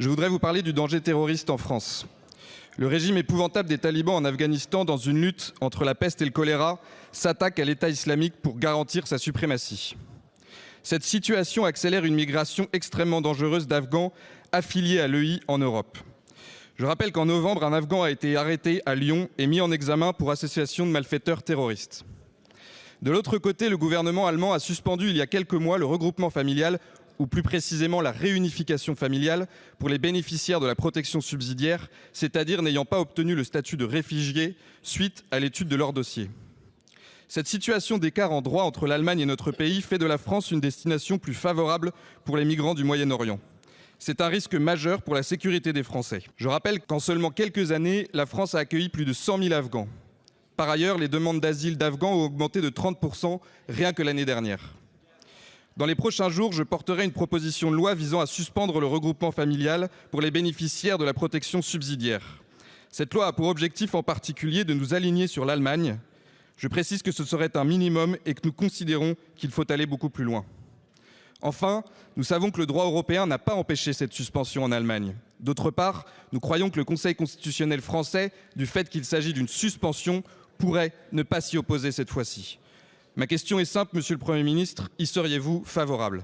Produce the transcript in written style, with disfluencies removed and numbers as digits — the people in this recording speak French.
Je voudrais vous parler du danger terroriste en France. Le régime épouvantable des talibans en Afghanistan, dans une lutte entre la peste et le choléra, s'attaque à l'État islamique pour garantir sa suprématie. Cette situation accélère une migration extrêmement dangereuse d'Afghans affiliés à l'EI en Europe. Je rappelle qu'en novembre, un Afghan a été arrêté à Lyon et mis en examen pour association de malfaiteurs terroristes. De l'autre côté, le gouvernement allemand a suspendu il y a quelques mois le regroupement familial, ou plus précisément la réunification familiale, pour les bénéficiaires de la protection subsidiaire, c'est-à-dire n'ayant pas obtenu le statut de réfugié suite à l'étude de leur dossier. Cette situation d'écart en droit entre l'Allemagne et notre pays fait de la France une destination plus favorable pour les migrants du Moyen-Orient. C'est un risque majeur pour la sécurité des Français. Je rappelle qu'en seulement quelques années, la France a accueilli plus de 100 000 Afghans. Par ailleurs, les demandes d'asile d'Afghans ont augmenté de 30% rien que l'année dernière. Dans les prochains jours, je porterai une proposition de loi visant à suspendre le regroupement familial pour les bénéficiaires de la protection subsidiaire. Cette loi a pour objectif en particulier de nous aligner sur l'Allemagne. Je précise que ce serait un minimum et que nous considérons qu'il faut aller beaucoup plus loin. Enfin, nous savons que le droit européen n'a pas empêché cette suspension en Allemagne. D'autre part, nous croyons que le Conseil constitutionnel français, du fait qu'il s'agit d'une suspension, pourrait ne pas s'y opposer cette fois-ci. Ma question est simple, Monsieur le Premier ministre, y seriez-vous favorable ?